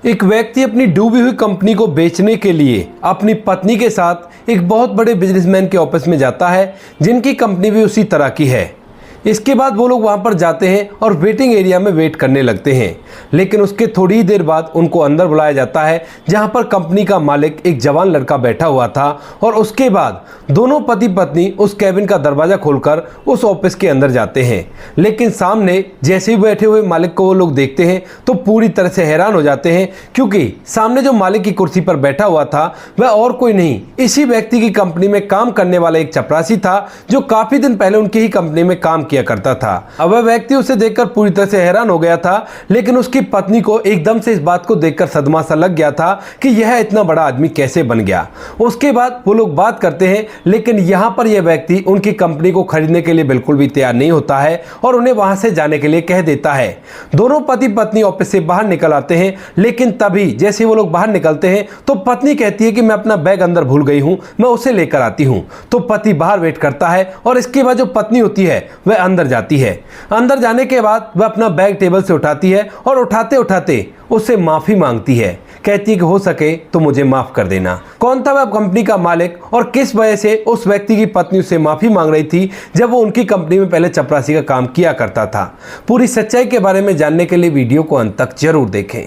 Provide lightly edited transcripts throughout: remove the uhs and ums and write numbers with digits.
एक व्यक्ति अपनी डूबी हुई कंपनी को बेचने के लिए अपनी पत्नी के साथ एक बहुत बड़े बिजनेसमैन के ऑफिस में जाता है, जिनकी कंपनी भी उसी तरह की है। इसके बाद वो लोग वहाँ पर जाते हैं और वेटिंग एरिया में वेट करने लगते हैं, लेकिन उसके थोड़ी ही देर बाद उनको अंदर बुलाया जाता है, जहाँ पर कंपनी का मालिक एक जवान लड़का बैठा हुआ था। और उसके बाद दोनों पति पत्नी उस कैबिन का दरवाज़ा खोलकर उस ऑफिस के अंदर जाते हैं। लेकिन सामने जैसे ही बैठे हुए मालिक को वो लोग देखते हैं तो पूरी तरह से हैरान हो जाते हैं, क्योंकि सामने जो मालिक की कुर्सी पर बैठा हुआ था वह और कोई नहीं, इसी व्यक्ति की कंपनी में काम करने वाला एक चपरासी था, जो काफ़ी दिन पहले उनकी ही कंपनी में काम किया करता था। अब वह व्यक्ति उसे देखकर पूरी तरह से हैरान हो गया था, लेकिन उसकी पत्नी को एकदम से इस बात को देखकर सदमा सा लग गया था कि यह इतना बड़ा आदमी कैसे बन गया। उसके बाद वो लोग बात करते हैं, लेकिन यहां पर यह व्यक्ति उनकी कंपनी को खरीदने के लिए बिल्कुल भी तैयार नहीं होता है और उन्हें वहां से जाने के लिए कह देता है। दोनों पति पत्नी ऑफिस से बाहर निकल आते हैं, लेकिन तभी जैसे वो लोग बाहर निकलते हैं तो पत्नी कहती है कि मैं अपना बैग अंदर भूल गई हूं, मैं उसे लेकर आती हूं। तो पति बाहर वेट करता है और इसके बाद जो पत्नी होती है वह अंदर जाती है। अंदर जाने के बाद वह अपना बैग टेबल से उठाती है और उठाते उठाते उससे माफी मांगती है, कहती है कि हो सके तो मुझे माफ कर देना। कौन था वह कंपनी का मालिक और किस वजह से उस व्यक्ति की पत्नी उससे माफी मांग रही थी, जब वो उनकी कंपनी में पहले चपरासी का काम किया करता था? पूरी सच्चाई के बारे में जानने के लिए वीडियो को अंत तक जरूर देखें।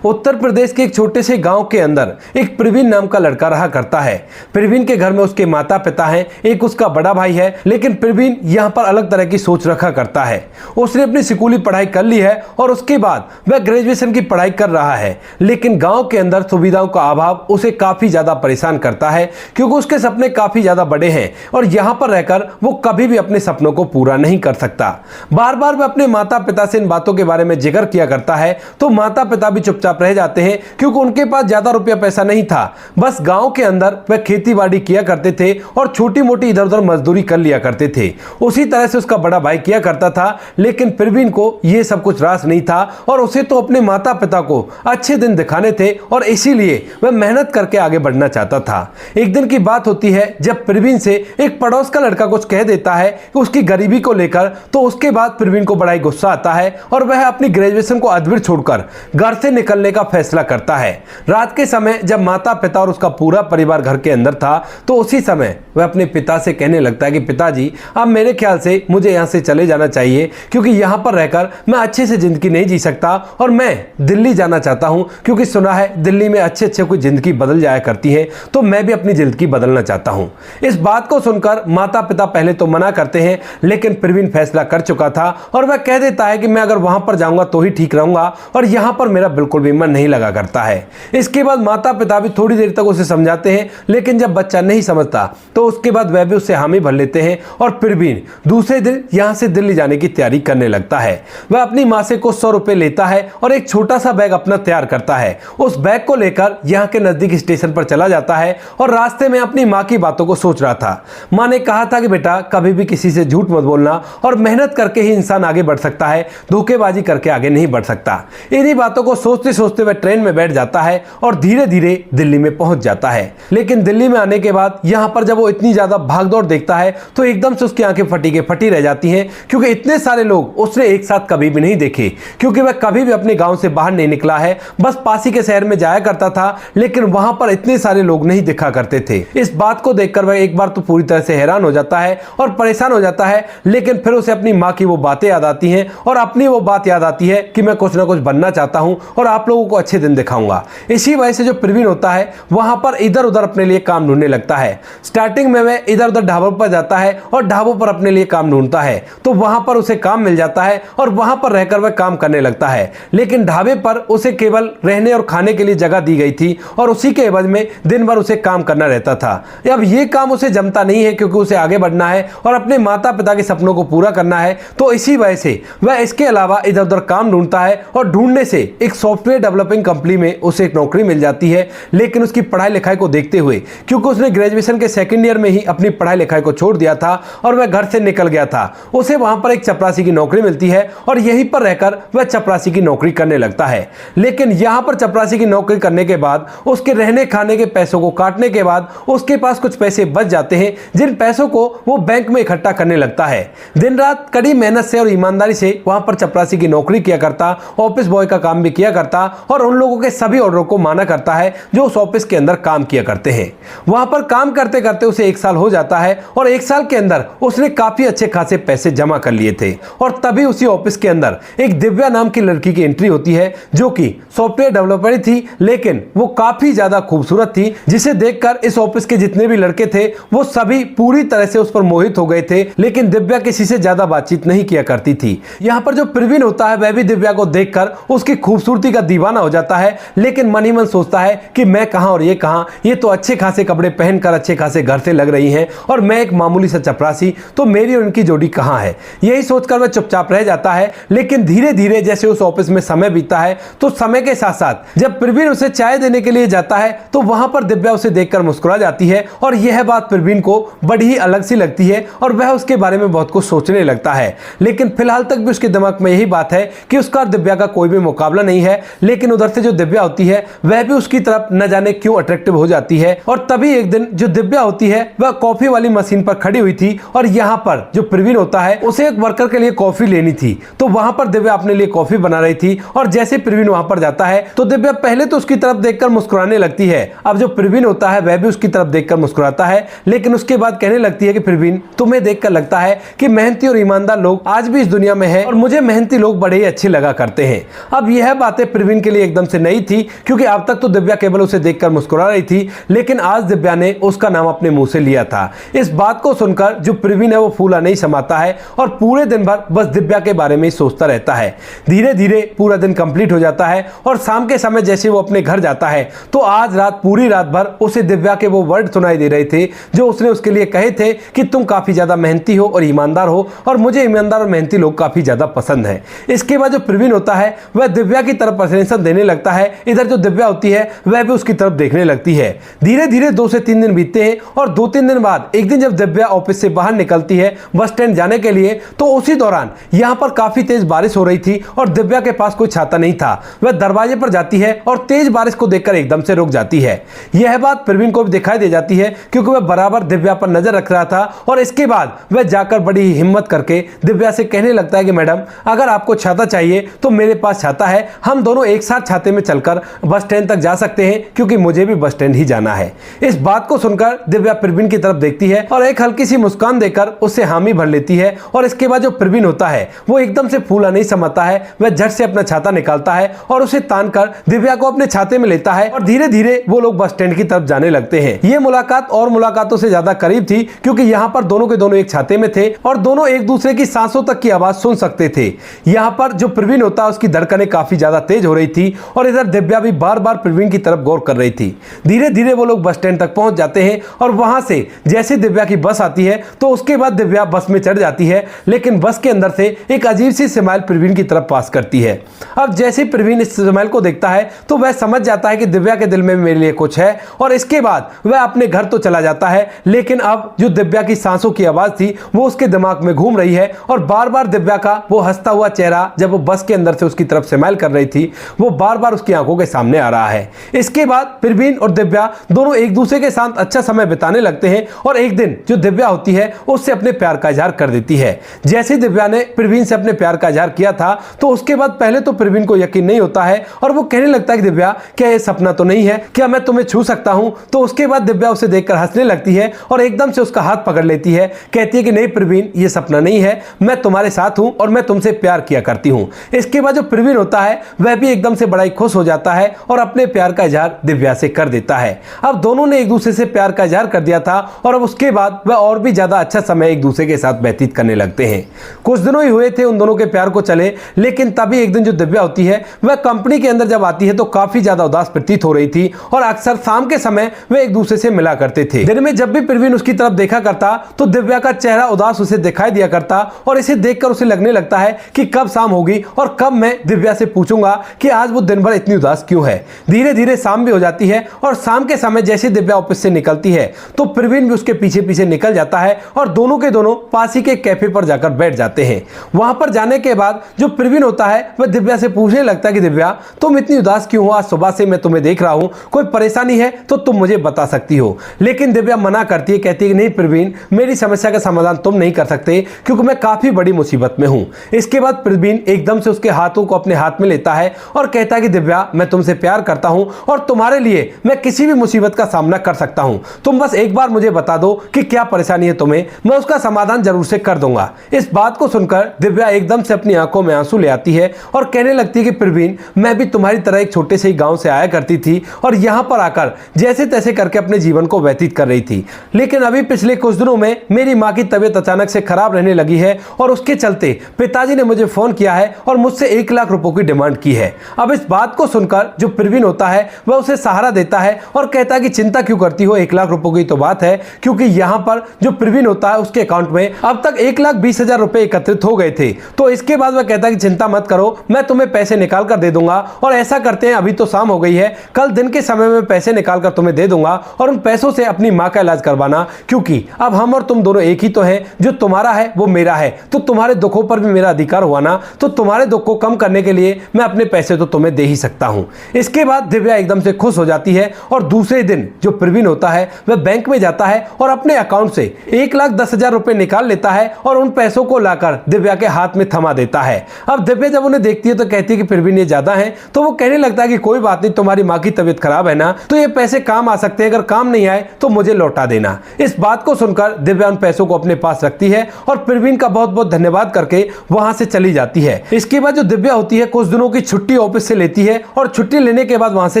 उत्तर प्रदेश के एक छोटे से गांव के अंदर एक प्रवीण नाम का लड़का रहा करता है। प्रवीण के घर में उसके माता पिता हैं, एक उसका बड़ा भाई है, लेकिन प्रवीण यहाँ पर अलग तरह की सोच रखा करता है। उसने अपनी स्कूली पढ़ाई कर ली है और उसके बाद वह ग्रेजुएशन की पढ़ाई कर रहा है, लेकिन गांव के अंदर सुविधाओं का अभाव उसे काफी ज्यादा परेशान करता है, क्योंकि उसके सपने काफी ज्यादा बड़े हैं और यहाँ पर रहकर वो कभी भी अपने सपनों को पूरा नहीं कर सकता। बार बार वह अपने माता पिता से इन बातों के बारे में जिक्र किया करता है, तो माता पिता भी चुपचाप रह जाते हैं, क्योंकि उनके पास ज्यादा रुपया पैसा नहीं था। बस गांव के अंदर वह खेती बाड़ी किया करते थे और छोटी मोटी इधर उधर मजदूरी कर लिया करते थे। उसी तरह से उसका बड़ा भाई किया करता था, लेकिन प्रवीण को यह सब कुछ रास नहीं था और उसे तो अपने माता पिता को अच्छे दिन दिखाने थे और इसीलिए वह मेहनत करके आगे बढ़ना चाहता था। एक दिन की बात होती है जब प्रवीण से एक पड़ोस का लड़का कुछ कह देता है कि उसकी गरीबी को लेकर, तो उसके बाद प्रवीण को बड़ा ही गुस्सा आता है और वह अपनी ग्रेजुएशन को अधूरी छोड़कर घर से निकलने का फैसला करता है। रात के समय जब माता पिता और उसका पूरा परिवार घर के अंदर था, तो उसी समय वह अपने पिता से कहने लगता है कि पिताजी, अब मेरे ख्याल से मुझे यहाँ से चले जाना चाहिए, क्योंकि यहाँ पर रहकर मैं अच्छे से जिंदगी नहीं जी सकता और मैं दिल्ली जाना चाहता हूँ, क्योंकि सुना है दिल्ली में अच्छे अच्छे कोई जिंदगी बदल जाया करती है, तो मैं भी अपनी जिंदगी बदलना चाहता हूँ। इस बात को सुनकर माता पिता पहले तो मना करते हैं, लेकिन प्रवीण फैसला कर चुका था और वह कह देता है कि मैं अगर वहां पर जाऊंगा तो ही ठीक रहूंगा और यहाँ पर मेरा बिल्कुल भी मन नहीं लगा करता है। इसके बाद माता पिता भी थोड़ी देर तक उसे समझाते हैं, लेकिन जब बच्चा नहीं समझता तो उसके बाद वह भी उससे हामी भर लेते हैं और प्रवीण दूसरे दिन यहाँ से दिल्ली जाने की तैयारी करने लगता है। वह अपनी माँ से कुछ 100 रुपए लेता है और एक छोटा सा बैग अपना तैयार करता है। उस बैग को लेकर यहाँ के नजदीक स्टेशन पर चला जाता है और रास्ते में अपनी माँ की बातों को सोच रहा था। माँ ने कहा था कि बेटा, कभी भी किसी से झूठ मत बोलना और मेहनत करके ही इंसान आगे बढ़ सकता है, धोखेबाजी करके आगे नहीं बढ़ सकता। इन्हीं बातों को सोचते सोचते वह ट्रेन में बैठ जाता है और धीरे धीरे दिल्ली में पहुंच जाता है। लेकिन दिल्ली में आने के बाद यहाँ पर जब वो इतनी ज्यादा भागदौड़ देखता है तो एकदम से उसकी आंखें फटी के फटी रह जाती हैं, क्योंकि इतने सारे लोग उसने एक साथ कभी भी नहीं देखे, क्योंकि वह कभी भी अपने गांव से बाहर नहीं निकला है। बस पास ही के शहर में जाया करता था, लेकिन वहां पर इतने सारे लोग नहीं दिखा करते थे। इस बात को देखकर वह एक बार तो पूरी तरह से हैरान हो जाता है और परेशान हो जाता है, लेकिन फिर उसे अपनी माँ की वो बातें याद आती हैं और अपनी वो बात याद आती है कि मैं कुछ ना कुछ बनना चाहता हूं और आप लोगों को अच्छे दिन दिखाऊंगा। इसी वजह से जो प्रवीण होता है वहां पर इधर उधर अपने लिए काम ढूंढने लगता है। स्टार्टिंग में वह इधर उधर ढाबों पर जाता है और ढाबों पर अपने लिए काम ढूंढता है, तो वहां पर उसे काम मिल जाता है और वहां पर रहकर वह काम करने लगता है। लेकिन ढाबे पर उसे केवल रहने और खाने के लिए जगह दी गई थी और उसी के एवज में दिन भर उसे काम करना रहता था। अब ये काम उसे जमता नहीं है, क्योंकि उसे आगे बढ़ना है और अपने माता पिता के सपनों को पूरा करना है, तो इसी वजह से वह इसके अलावा इधर उधर काम ढूंढता है और ढूंढने से एक सॉफ्टवेयर डेवलपिंग कंपनी में उसे एक नौकरी मिल जाती है। लेकिन उसकी पढ़ाई लिखाई को देखते हुए, क्योंकि उसने ग्रेजुएशन के सेकंड ईयर ईयर में ही अपनी पढ़ाई लिखाई को छोड़ दिया था और वह घर से निकल गया था। उसे वहां पर एक चपरासी की नौकरी मिलती है और यहीं पर रहकर वह चपरासी की नौकरी करने लगता है। लेकिन यहां पर चपरासी की नौकरी करने के बाद उसके रहने खाने के पैसों को काटने के बाद उसके पास कुछ पैसे बच जाते हैं, जिन पैसों को वो बैंक में इकट्ठा करने लगता है। दिन रात कड़ी मेहनत से और ईमानदारी से वहां पर चपरासी की नौकरी किया करता, ऑफिस बॉय का काम भी किया करता और उन लोगों के सभी ऑर्डर को माना करता है जो उस ऑफिस के अंदर काम किया करते हैं। वहां पर काम करते करते उसे 1 साल हो जाता है और 1 साल के अंदर उसने काफी अच्छे खासे पैसे जमा कर लिए थे और तभी उसी ऑफिस के अंदर एक दिव्या नाम की लड़की की एंट्री होती है जो कि सॉफ्टवेयर डेवलपर थी, लेकिन वो काफी ज्यादा खूबसूरत थी, जिसे देखकर इस ऑफिस के जितने भी लड़के थे वो सभी पूरी तरह से उस पर मोहित हो गए थे। लेकिन दिव्या किसी से ज्यादा बातचीत नहीं किया करती थी। यहाँ पर जो प्रवीण होता है वह भी दिव्या को देखकर उसकी खूबसूरती का दीवाना हो जाता है, लेकिन मन ही मन सोचता है कि मैं कहां और ये कहां, ये तो अच्छे खासे कपड़े पहनकर अच्छे खासे घर से लग रही हैं और मैं एक मामूली सा चपरासी, तो मेरी और उनकी जोड़ी कहां है। यही सोचकर वह चुपचाप रह जाता है। लेकिन धीरे धीरे जैसे उस ऑफिस में समय बीतता है तो समय के साथ साथ जब प्रवीण उसे चाय देने के लिए जाता है तो वहां पर दिव्या उसे देखकर मुस्कुरा जाती है और यह बात प्रवीण को बड़ी ही अलग सी लगती है और वह उसके बारे में बहुत कुछ सोचने लगता है। लेकिन फिलहाल तक भी उसके दिमाग में यही बात है कि उसका और दिव्या का कोई भी मुकाबला नहीं है। लेकिन उधर से जो दिव्या होती है वह भी उसकी तरफ न जाने क्यों अट्रैक्टिव हो जाती है। और तभी एक दिन जो दिव्या होती है वह कॉफी वाली मशीन पर खड़ी हुई थी और यहाँ पर जो प्रवीण होता है उसे एक वर्कर के लिए कॉफी लेनी थी, तो वहां पर दिव्या अपने लिए कॉफी बना रही थी और जैसे प्रवीण वहां पर जाता है तो दिव्या पहले तो उसकी तरफ देखकर मुस्कुराने लगती है। अब जो प्रवीण होता है वह भी उसकी तरफ देखकर मुस्कुराता है, लेकिन उसके बाद कहने लगती है कि प्रवीण, तुम्हें देखकर लगता है कि मेहनती और ईमानदार लोग आज भी इस दुनिया में है और मुझे मेहनती लोग बड़े ही अच्छे लगा करते हैं। अब यह बातें प्रवीण के लिए एकदम से नई थी, क्योंकि अब तक तो दिव्या केवल उसे देखकर मुस्कुरा रही थी, लेकिन आज दिव्या ने उसका नाम अपने मुंह से लिया था। इस बात को सुनकर जो प्रवीण है वो फूला नहीं समाता है और पूरे दिन भर बस दिव्या के बारे में ही सोचता रहता है। धीरे धीरे पूरा दिन कंप्लीट हो जाता है और शाम के समय जैसे वो अपने घर जाता है तो आज रात पूरी रात भर उसे दिव्या के वो वर्ड सुनाई दे रहे थे जो उसने उसके लिए कहे थे कि तुम काफी ज्यादा मेहनती हो और ईमानदार हो और मुझे ईमानदार और मेहनती लोग काफी ज्यादा पसंद है। इसके बाद जो प्रवीण होता है वह दिव्या की तरफ अटेंशन देने लगता है। इधर जो दिव्या होती है वह भी उसकी तरफ देखने लगती है। धीरे धीरे 2 से 3 दिन बीतते हैं और 2-3 दिन बाद एक दिन जब दिव्या ऑफिस से बाहर निकलती है बस स्टैंड जाने के लिए, तो उसी दौरान यहाँ पर काफी तेज बारिश हो रही थी और दिव्या के पास कोई छाता नहीं था। वह दरवाजे पर जाती है और तेज बारिश को देखकर एकदम से रुक जाती है। यह बात प्रवीण को भी दिखाई दे जाती है क्योंकि वह बराबर दिव्या पर नजर रख रहा था और इसके बाद वह जाकर बड़ी ही हिम्मत करके दिव्या से कहने लगता है कि मैडम, अगर आपको छाता चाहिए तो मेरे पास छाता है, हम दोनों एक साथ छाते में चलकर बस स्टैंड तक जा सकते हैं क्योंकि मुझे भी बस स्टैंड ही जाना है। इस बात को सुनकर दिव्या प्रवीण की तरफ देखती है और एक हल्की सी मुस्कान देकर उससे हामी भर लेती है और इसके बाद जो प्रवीण होता है वो एकदम से फूला नहीं समाता है। वह झट से अपना छाता निकालता है और उसे तानकर दिव्या को अपने छाते में लेता है और धीरे धीरे वो लोग बस स्टैंड की तरफ जाने लगते हैं। ये मुलाकात और मुलाकातों से ज्यादा करीब थी क्योंकि यहाँ पर दोनों के दोनों एक छाते में थे और दोनों एक दूसरे की सांसों तक की आवाज सुन सकते थे। यहाँ पर जो प्रवीण होता है उसकी धड़कनें काफी ज्यादा तेज हो रही थी और इधर दिव्या भी बार बार प्रवीण की तरफ गौर कर रही थी। धीरे धीरे वो लोग बस स्टैंड तक पहुंच जाते हैं और वहां से जैसे दिव्या की बस आती है तो उसके बाद दिव्या बस में चढ़ जाती है, लेकिन बस के अंदर से एक अजीब सी स्माइल प्रवीण की तरफ पास करती है। अब जैसे प्रवीण इस स्माइल को देखता है तो वह समझ जाता है कि दिव्या के दिल में मेरे लिए कुछ है और इसके बाद वह अपने घर तो चला जाता है। लेकिन अब जो दिव्या की सांसों की आवाज थी वो उसके दिमाग में घूम रही है और बार बार दिव्या का वो हंसता हुआ चेहरा जब वो बस के अंदर से उसकी तरफ स्माइल कर रही थी वो बार बार उसकी आंखों के सामने आ रहा है। इसके बाद प्रवीण और दिव्या दोनों एक दूसरे के साथ अच्छा समय बिताने लगते हैं और एक दिन जो दिव्या होती है उससे अपने प्यार का इजहार कर देती है। जैसे दिव्या ने प्रवीण से अपने प्यार का इजहार किया था तो उसके बाद पहले तो प्रवीण को यकीन नहीं होता है और वो कहने लगता है कि दिव्या, क्या ये सपना तो नहीं है, क्या मैं तुम्हें छू सकता हूं? तो उसके बाद दिव्या उसे देखकर हंसने लगती है और एकदम से उसका हाथ पकड़ लेती है। कहती है कि नहीं प्रवीण, ये सपना नहीं है, मैं तुम्हारे साथ हूं और मैं तुमसे प्यार किया करती हूं। इसके बाद जो प्रवीण होता है वह भी एकदम से बड़ा ही खुश हो जाता है और अपने प्यार का इजहार दिव्या से कर देता है। अब दोनों ने एक दूसरे से प्यार का इजहार कर दिया था और अब उसके बाद वह और भी ज्यादा अच्छा समय एक दूसरे के साथ व्यतीत करने लगते हैं। कुछ दिनों ही हुए थे उन दोनों के प्यार को चले, लेकिन तभी एक दिन जो दिव्या होती है वह कंपनी के अंदर जब आती है तो काफी ज्यादा उदास प्रतीत हो रही थी और अक्सर शाम के समय वे एक दूसरे से मिला करते थे। दिन में जब भी प्रवीण उसकी तरफ देखा करता तो दिव्या का चेहरा उदास उसे दिखाई दिया करता और इसे देखकर उसे लगने लगता है कि कब शाम होगी और कब मैं दिव्या से पूछूंगा कि आज वो दिन भर इतनी उदास क्यों है। धीरे धीरे शाम भी हो जाती है और शाम के समय जैसे दिव्या ऑफिस से निकलती है तो तो प्रवीण भी उसके पीछे पीछे निकल जाता है और दोनों के दोनों पास ही के कैफे पर जाकर बैठ जाते हैं। वहां पर जाने के बाद जो प्रवीण होता है वह दिव्या से पूछने लगता है कि दिव्या, तुम इतनी उदास क्यों हो? आज सुबह से मैं तुम्हें देख रहा हूं, कोई परेशानी है तो तुम मुझे बता सकती हो। लेकिन दिव्या मना करती है, कहती है कि नहीं प्रवीण, मेरी समस्या का समाधान तुम नहीं कर सकते क्योंकि मैं काफी बड़ी मुसीबत में हूं। इसके बाद प्रवीण एकदम से उसके हाथों को अपने हाथ में लेता है और कहता है कि दिव्या, मैं तुमसे प्यार करता हूं और तुम्हारे लिए मैं किसी भी मुसीबत का सामना कर सकता हूं। तुम बस एक बार मुझे बता दो कि क्या परेशानी है तुम्हें, मैं उसका समाधान जरूर से कर दूंगा। इस बात को सुनकर दिव्या एकदम से अपनी आंखों में आंसू ले आती है और कहने लगती है कि प्रवीण, मैं भी तुम्हारी तरह एक छोटे से ही गांव से आया करती थी और यहां पर आकर जैसे तैसे करके अपने जीवन को व्यतीत कर रही थी। लेकिन अभी पिछले कुछ दिनों में मेरी मां की तबीयत अचानक से खराब रहने लगी है और उसके चलते पिताजी ने मुझे फोन किया है और मुझसे 1 लाख रुपए की डिमांड की है। अब इस बात को सुनकर जो प्रवीण होता है वह उसे सहारा देता है और कहता है कि चिंता क्यों करती हो, 1 लाख रुपए की तो बात है, क्योंकि यहां पर जो प्रवीण होता है उसके अकाउंट में अब तक 1,20,000 रुपए एकत्रित हो गए थे। तो इसके बाद वह कहता है कि चिंता मत करो, मैं तुम्हें पैसे निकाल कर दे दूंगा और ऐसा करते हैं, अभी तो शाम हो गई है, कल दिन के समय में पैसे निकाल कर तुम्हें दे दूंगा और उन पैसों से अपनी मां का इलाज करवाना, क्योंकि अब हम और तुम दोनों एक ही तो हैं, जो तुम्हारा है वो मेरा है, तो तुम्हारे दुखों पर भी मेरा अधिकार हुआ ना, तो तुम्हारे दुख को कम करने के लिए मैं अपने पैसे तो तुम्हें दे ही सकता हूं। इसके बाद दिव्या एकदम से खुश हो जाती है और दूसरे दिन जो प्रवीण होता है वह बैंक में जाता है और अपने अकाउंट से 1,10,000 रुपए निकाल लेता है और उन पैसों को लाकर दिव्या के हाथ में थमा देता है। अब दिव्या जब उन्हें देखती है तो कहती है कि प्रवीण ये ज्यादा है, तो वो कहने लगता है कि कोई बात नहीं, तुम्हारी मां की तबीयत खराब है ना, तो ये पैसे काम आ सकते हैं, अगर काम नहीं आए तो मुझे लौटा देना। इस बात को सुनकर दिव्या उन पैसों को अपने पास रखती है और प्रवीण का बहुत बहुत धन्यवाद करके वहां से चली जाती है। इसके बाद जो दिव्या होती है कुछ दिनों की छुट्टी ऑफिस से लेती है और छुट्टी लेने के बाद वहां से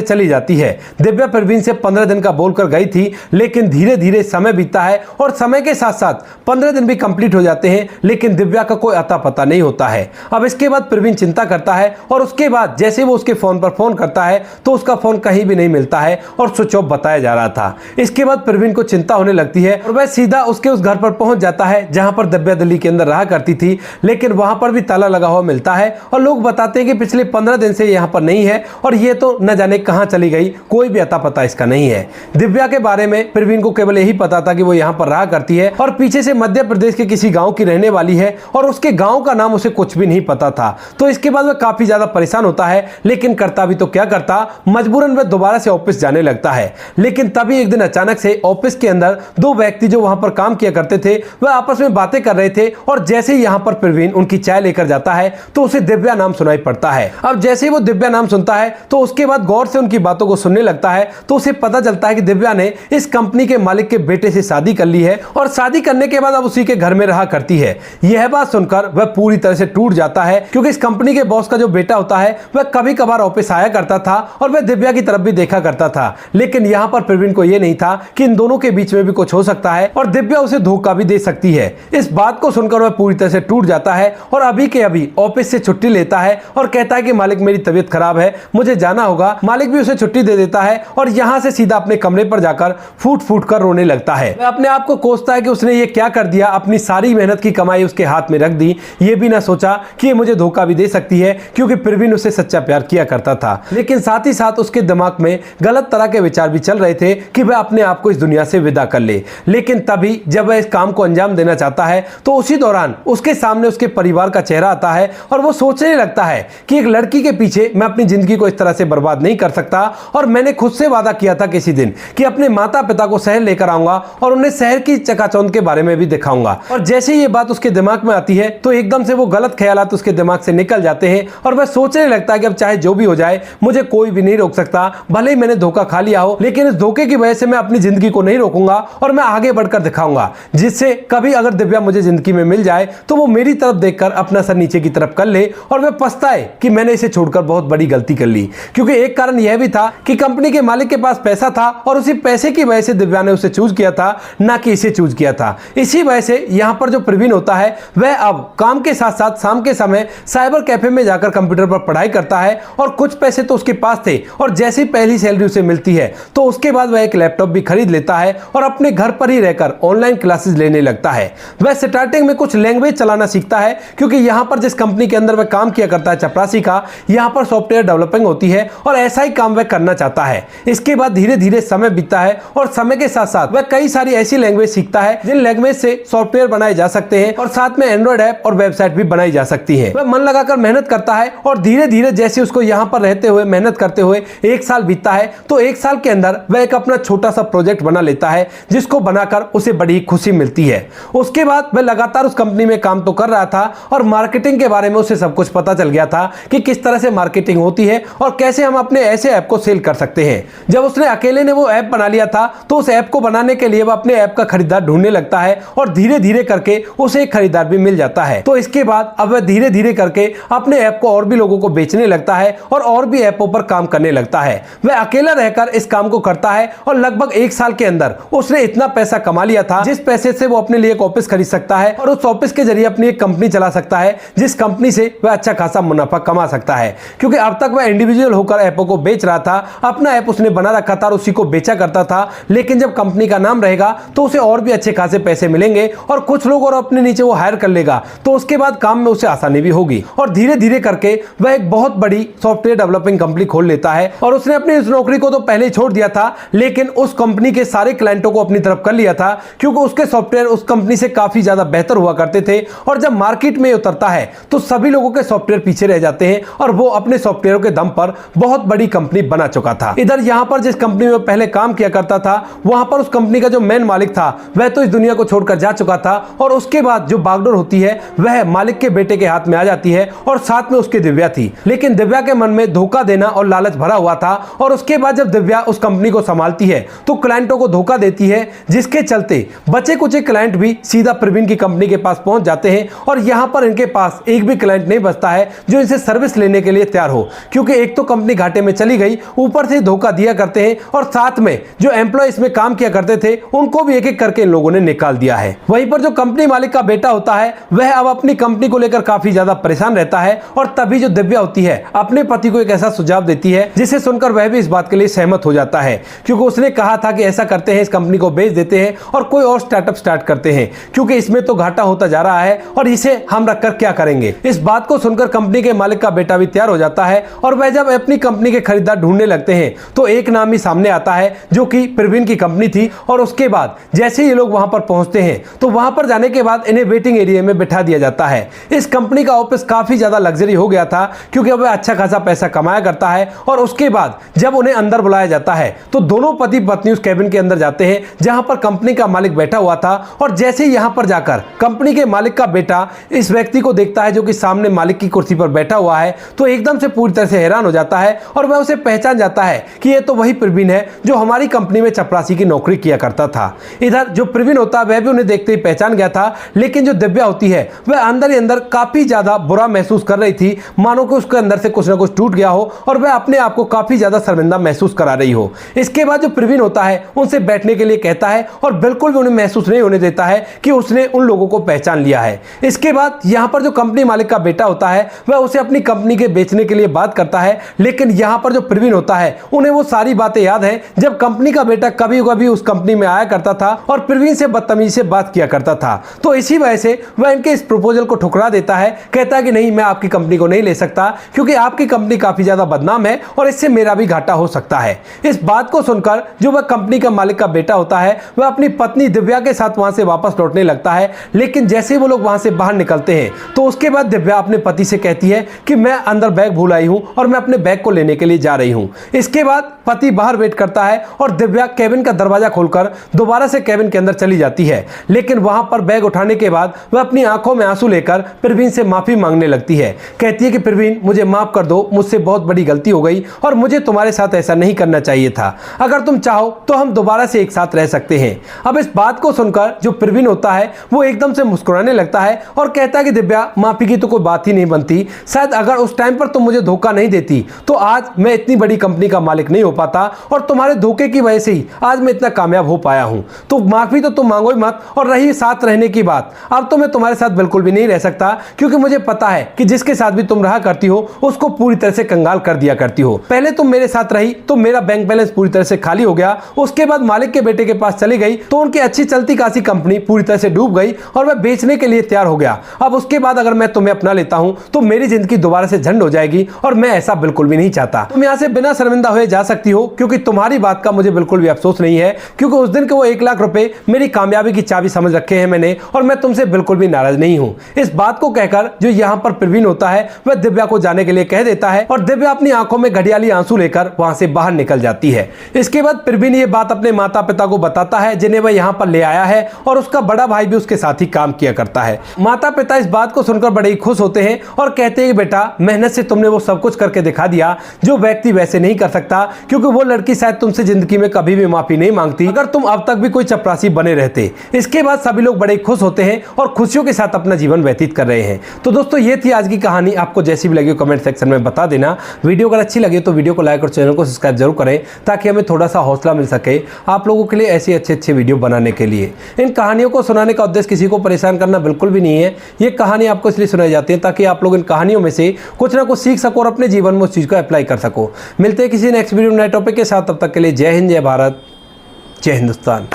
चली जाती है। दिव्या प्रवीण से 15 दिन का बोलकर गई थी, लेकिन धीरे धीरे समय बीतता है और समय के साथ साथ 15 दिन भी कंप्लीट हो जाते हैं, लेकिन दिव्या का कोई अता पता नहीं होता है। अब इसके बाद प्रवीण चिंता करता है और उसके बाद जैसे वो उसके फोन पर फोन करता है तो उसका फोन कहीं भी नहीं मिलता है और स्विच ऑफ बताया जा रहा था। इसके बाद प्रवीण को चिंता होने लगती है और वह सीधा उसके उस घर पर पहुंच जाता है जहां पर दिव्या दिल्ली के अंदर रहा करती थी, लेकिन वहां पर भी ताला लगा हुआ मिलता है और लोग बताते हैं कि पिछले 15 दिन से यहां पर नहीं है और ये तो न जाने कहां चली गई, कोई भी अता पता इसका नहीं है। दिव्या के बारे में प्रवीण को केवल यही पता था कि वो यहां पर रहा करती है और पीछे से मध्य प्रदेश के किसी गांव की रहने वाली है और उसके गांव का नाम उसे कुछ भी नहीं पता था। तो इसके बाद वह काफी ज्यादा परेशान होता है, लेकिन करता भी तो क्या करता, मजबूरन वह दोबारा से ऑफिस जाने लगता है। लेकिन तभी एक दिन अचानक से ऑफिस के अंदर 2 व्यक्ति जो वहां पर काम किया करते थे वह आपस में बातें कर रहे थे और जैसे ही यहां पर प्रवीण उनकी चाय लेकर जाता है तो उसे दिव्या नाम सुनाई पड़ता है। अब जैसे ही वो दिव्या नाम सुनता है तो उसके बाद गौर से उनकी बातों को सुनने लगता है तो उसे पता चलता है कि दिव्या ने इस कंपनी के मालिक के बेटे से शादी कर ली है और शादी करने के बाद अब उसी के घर में रहा करती है। यह बात सुनकर वह पूरी तरह से टूट जाता है, क्योंकि इस कंपनी के बॉस का जो बेटा होता है वह कभी कभार ऑफिस आया करता था और वह दिव्या की तरफ भी देखा करता था, लेकिन यहां पर प्रवीण को यह नहीं था कि इन दोनों के बीच में भी कुछ हो सकता है और दिव्या उसे धोखा भी दे सकती है। इस बात को सुनकर वह पूरी तरह से टूट जाता है और अभी के अभी ऑफिस से छुट्टी लेता है और कहता है कि मालिक मेरी तबीयत खराब है, मुझे जाना होगा। मालिक भी उसे छुट्टी दे देता है और यहां से सीधा अपने कमरे पर जाकर फूट फूट कर रोने लगता है। वह अपने आप को कोसता है कि उसने ये क्या कर दिया, अपनी सारी मेहनत की कमाई उसके हाथ में रख दी, ये भी ना सोचा कि ये मुझे धोखा भी दे सकती है, क्योंकि प्रवीण उससे सच्चा प्यार किया करता था। लेकिन साथ ही साथ उसके दिमाग में गलत तरह के विचार भी चल रहे थे कि वह अपने आप को इस दुनिया से विदा कर ले। लेकिन तभी जब वह इस काम को अंजाम देना चाहता है तो उसी दौरान उसके सामने उसके परिवार का चेहरा आता है और वो सोचने लगता है कि एक लड़की के पीछे मैं अपनी जिंदगी को इस तरह से बर्बाद नहीं कर सकता और मैंने खुद से वादा किया था किसी दिन कि अपने माता पिता को शहर लेकर आऊंगा और उन्हें शहर की चकाचौंध के बारे में भी दिखाऊंगा। और जैसे ये बात उसके दिमाग में आती है तो एकदम से वो गलत ख्यालात उसके दिमाग से निकल जाते हैं और वह सोचने लगता है कि अब चाहे जो भी हो जाए मुझे कोई भी नहीं रोक सकता, भले ही मैंने धोखा खा लिया हो, लेकिन इस धोखे की वजह से मैं अपनी जिंदगी को नहीं रोकूंगा और मैं आगे बढ़कर दिखाऊंगा, जिससे कभी अगर दिव्या मुझे जिंदगी में मिल जाए तो वो मेरी तरफ देखकर अपना सर नीचे की तरफ कर ले और वह पछताए कि मैंने इसे छोड़कर बहुत बड़ी गलती कर ली। क्योंकि एक कारण यह भी था कि कंपनी के मालिक के पास पैसा था और उसी पैसे की वजह से दिव्या ने उसे चूज किया था, ना कि इसे चूज किया था। इसी वजह से यहां पर जो प्रवीण होता है वह अब काम के साथ साथ शाम के समय साइबर कैफे में जाकर कंप्यूटर पर पढ़ाई करता है और कुछ पैसे तो उसके पास थे और जैसे ही पहली सैलरी उसे मिलती है तो उसके बाद वह एक लैपटॉप भी खरीद लेता है और अपने घर पर ही रहकर ऑनलाइन क्लासेस लेने लगता है। वह स्टार्टिंग में कुछ लैंग्वेज चलाना सीखता है, क्योंकि यहां पर जिस कंपनी के अंदर वह काम किया करता है चपरासी का, यहां पर सॉफ्टवेयर डेवलपिंग होती है और ऐसा ही काम वह करना चाहता है। इसके बाद धीरे धीरे समय बीतता है और समय के साथ साथ वह कई सारी ऐसी लैंग्वेज सीखता है जिन लैंग्वेज से सॉफ्टवेयर बनाए जा सकते हैं और साथ में एंड्रॉइड ऐप और वेबसाइट भी बनाई जा सकती है। वह मन लगाकर मेहनत करता है और धीरे धीरे जैसे उसको यहाँ पर रहते हुए मेहनत करते हुए 1 साल बीतता है तो 1 साल के अंदर वह एक अपना छोटा सा प्रोजेक्ट बना लेता है जिसको बनाकर उसे बड़ी खुशी मिलती है। उसके बाद वह लगातार उस कंपनी में काम तो कर रहा था और मार्केटिंग के बारे में उसे सब कुछ पता चल गया था कि किस तरह से मार्केटिंग होती है और कैसे हम अपने ऐसे ऐप को सेल कर सकते हैं। जब उसने अकेले ने वो ऐप बना लिया था तो उस ऐप को बनाने के लिए वह अपने ऐप का खरीदार ढूंढने लगता है और धीरे धीरे करके उसे एक खरीदार भी मिल जाता है। तो इसके बाद अब वह धीरे धीरे करके अपने ऐप को और भी लोगों को बेचने लगता है और भी ऐपों पर काम करने लगता है। वह अकेला रहकर इस काम को करता है और लगभग 1 साल के अंदर उसने इतना पैसा कमा लिया था जिस पैसे से वो अपने लिए एक ऑफिस खरीद सकता है और उस ऑफिस के जरिए अपनी एक कंपनी चला सकता है जिस कंपनी से वह अच्छा खासा मुनाफा कमा सकता है। क्योंकि अब तक वह इंडिविजुअल होकर ऐपों को बेच रहा था, अपना ऐप उसने बना रखा था और उसी को बेचा करता था, लेकिन जब कंपनी का नाम रहेगा तो उसे और भी अच्छे खासे पैसे मिलेंगे और कुछ लोग और अपने नीचे वो हायर कर लेगा तो उसके बाद काम में उसे आसानी भी होगी और धीरे धीरे करके वह एक बहुत बड़ी सॉफ्टवेयर डेवलपिंग कंपनी खोल लेता है। और उसने अपनी इस नौकरी को तो पहले ही छोड़ दिया था लेकिन उस कंपनी के सारे क्लाइंटों को अपनी तरफ कर लिया था क्योंकि उसके सॉफ्टवेयर उस कंपनी से काफी ज्यादा बेहतर हुआ करते थे और जब मार्केट में उतरता है तो सभी लोगों के सॉफ्टवेयर पीछे रह जाते हैं और वो अपने सॉफ्टवेयर के दम पर बहुत बड़ी कंपनी बना चुका था। इधर यहां पर जिस कंपनी में पहले काम किया करता था वहां पर उस कंपनी का जो मेन मालिक था वह तो इस दुनिया को छोड़कर जा चुका था और उसके बाद जो बागडोर होती है वह मालिक के बेटे के हाथ में आ जाती है और साथ में उसकी दिव्या थी। लेकिन दिव्या के मन में धोखा देना और लालच भरा हुआ था और उसके बाद जब दिव्या उस कंपनी को संभालती है तो क्लाइंटों को धोखा देती है जिसके चलते बचे कुछ क्लाइंट भी सीधा प्रवीण की कंपनी के पास पहुंच जाते हैं और यहां पर इनके पास एक भी क्लाइंट नहीं बचता है जो इनसे सर्विस लेने के लिए तैयार हो क्योंकि एक तो कंपनी घाटे में चली गई, ऊपर से धोखा दिया करते हैं और साथ में जो एम्प्लॉय इसमें काम किया करते थे उनको भी एक एक करके इन लोगों ने निकाल दिया है। वहीं पर जो कंपनी मालिक का बेटा होता है वह अब अपनी कंपनी को लेकर काफी ज्यादा परेशान रहता है और तभी जो दिव्या होती है अपने पति को एक ऐसा सुझाव देती है जिसे सुनकर वह भी इस बात के लिए सहमत हो जाता है क्योंकि उसने कहा था कि ऐसा करते हैं, इस कंपनी को बेच देते हैं और कोई और स्टार्टअप स्टार्ट करते हैं क्योंकि इसमें तो घाटा होता जा रहा है और इसे हम रखकर क्या करेंगे। इस बात को सुनकर कंपनी के मालिक का बेटा भी तैयार हो जाता है और वह जब अपनी कंपनी के खरीदार ढूंढने लगते हैं तो एक नाम ही सामने आता है जो कि प्रवीण की कंपनी थी। और उसके बाद जैसे ये लोग वहां पर पहुंचते हैं तो वहां पर जाने के बाद इन्हें वेटिंग एरिया में बिठा दिया जाता है। इस कंपनी का ऑफिस काफी ज्यादा लग्जरी हो गया था क्योंकि अब वह अच्छा खासा पैसा कमाया करता है और उसके बाद जब उन्हें अंदर बुलाया जाता है तो दोनों पति पत्नी उस कैबिन के अंदर जाते हैं जहां पर कंपनी का मालिक बैठा हुआ था। और जैसे ही यहां पर जाकर कंपनी के मालिक का बेटा इस व्यक्ति को देखता है जो कि सामने मालिक की कुर्सी पर बैठा हुआ है तो एकदम से पूरी तरह से हैरान हो जाता है और वह उसे पहचान जाता है कि यह तो वही प्रवीण है जो हमारी कंपनी में चपरासी की नौकरी किया करता था। इधर जो प्रवीण होता है वह भी उन्हें देखते ही पहचान गया था, लेकिन जो दिव्या होती है वह अंदर ही अंदर काफी ज्यादा बुरा महसूस कर रही थी, मानो कि उसके अंदर से कुछ ना कुछ टूट गया हो और वह अपने आप को काफी ज्यादा शर्मिंदा महसूस करा रही हो। इसके बाद जो प्रवीण होता है उनसे बैठने के लिए कहता है और बिल्कुल भी उन्हें महसूस नहीं होने देता है कि उसने उन लोगों को पहचान लिया है। इसके बाद यहां पर जो कंपनी मालिक का बेटा होता है वह उसे अपनी कंपनी के बेचने के लिए बात करता है, लेकिन यहां पर जो प्रवीण होता है उन्हें वो सारी बातें याद है जब कंपनी का बेटा कभी कभी उस कंपनी में आया करता था और प्रवीण से बदतमीजी से बात किया करता था। तो इसी वजह से वह इनके इस प्रपोजल को ठुकरा देता है, कहता है कि नहीं, मैं आपकी कंपनी को नहीं ले सकता क्योंकि आपकी कंपनी काफी ज्यादा बदनाम है और इससे मेरा भी घाटा हो सकता है। इस बात को सुनकर जो वह कंपनी का मालिक का बेटा होता है वह अपनी पत्नी दिव्या के साथ वहां से वापस लौटने लगता है, लेकिन जैसे वो लोग वहां से बाहर निकलते हैं तो उसके बाद दिव्या अपने पति से कहती है कि मैं अंदर बैग भूल आई हूं और मैं अपने बैग को लेने के लिए जा रही हूं। इसके बाद पति बाहर वेट करता है और दिव्या कैबिन का दरवाजा खोलकर दोबारा से कैबिन के अंदर चली जाती है, लेकिन वहां पर बैग उठाने के बाद वह अपनी आंखों में आंसू लेकर प्रवीण से माफी मांगने लगती है। कहती है कि प्रवीण, मुझे माफ कर दो, मुझसे बहुत बड़ी गलती हो गई और मुझे तुम्हारे साथ ऐसा नहीं करना चाहिए था। अगर तुम चाहो तो हम दोबारा से एक साथ रह सकते हैं। अब इस बात को सुनकर जो प्रवीण होता है वो एकदम से मुस्कुराने लगता है और कहता है कि दिव्या, माफी की तो कोई बात ही नहीं बनती। शायद अगर उस टाइम पर तुम मुझे धोखा नहीं देती तो आज मैं इतनी बड़ी कंपनी का मालिक नहीं हो पाता और तुम्हारे धोखे की वजह से ही आज मैं इतना कामयाब हो पाया हूं। तो माफी तो तुम मांगो ही मत। और रही साथ रहने की बात, अब तो मैं तुम्हारे साथ बिल्कुल भी नहीं रह सकता क्योंकि मुझे पता है कि जिसके साथ भी तुम रहा करती हो उसको पूरी तरह से कंगाल कर दिया करती हो। पहले तुम मेरे साथ रही तो मेरा बैंक बैलेंस पूरी तरह से खाली हो गया, उसके बाद मालिक के बेटे के पास चली गई तो उनकी अच्छी चलती खासी कंपनी पूरी तरह से डूब गई और वह बेचने के लिए तैयार हो गया। अब उसके बाद अगर मैं तुम्हें अपना लेता हूं तो मेरी जिंदगी दोबारा से झंड हो जाएगी और मैं ऐसा बिल्कुल भी नहीं चाहता। तुम यहां से बिना शर्मिंदा हुए जा सकती हो क्योंकि तुम्हारी बात का मुझे बिल्कुल भी अफसोस नहीं नहीं है, क्योंकि उस दिन के वो 1 लाख रुपए मेरी कामयाबी की चाबी समझ रखे हैं मैंने, और मैं तुमसे बिल्कुल भी नाराज नहीं हूं। इस बात को कहकर जो यहाँ पर प्रवीण होता है वह दिव्या को जाने के लिए कह देता है और दिव्या अपनी आंखों में घड़ियाली आंसू लेकर वहां से बाहर निकल जाती है। इसके बाद प्रवीण ये बात अपने माता पिता को बताता है जिन्हें वह यहाँ पर ले आया है, और उसका बड़ा भाई भी उसके साथ ही काम किया करता है। माता पिता इस बात को सुनकर बड़े ही खुश होते हैं और कहते हैं कि बेटा, मेहनत से तुमने वो सब कुछ करके दिखा दिया जो व्यक्ति वैसे नहीं कर सकता, क्योंकि वो लड़की शायद तुमसे जिंदगी में कभी भी माफी नहीं मांगती अगर तुम अब तक भी कोई चपरासी बने रहते। इसके बाद सभी लोग बड़े खुश होते हैं और खुशियों के साथ अपना जीवन व्यतीत कर रहे हैं। तो दोस्तों, ये थी आज की कहानी। आपको जैसी भी लगी कमेंट सेक्शन में बता देना। वीडियो अगर अच्छी लगे तो वीडियो को लाइक और चैनल को सब्सक्राइब जरूर करें, ताकि हमें थोड़ा सा हौसला मिल सके आप लोगों के लिए ऐसे अच्छे वीडियो बनाने के लिए। इन कहानियों को सुनाने का उद्देश्य किसी को परेशान करना बिल्कुल भी नहीं है। ये कहानी आपको इसलिए सुनाई जाती है ताकि आप लोग इन कहानियों में से कुछ ना कुछ सीख सको और अपने जीवन में उस चीज को अप्लाई कर सको। मिलते हैं किसी नेक्स्ट वीडियो नए टॉपिक के साथ। तब तक के लिए जय हिंद, जय भारत, जय हिंदुस्तान।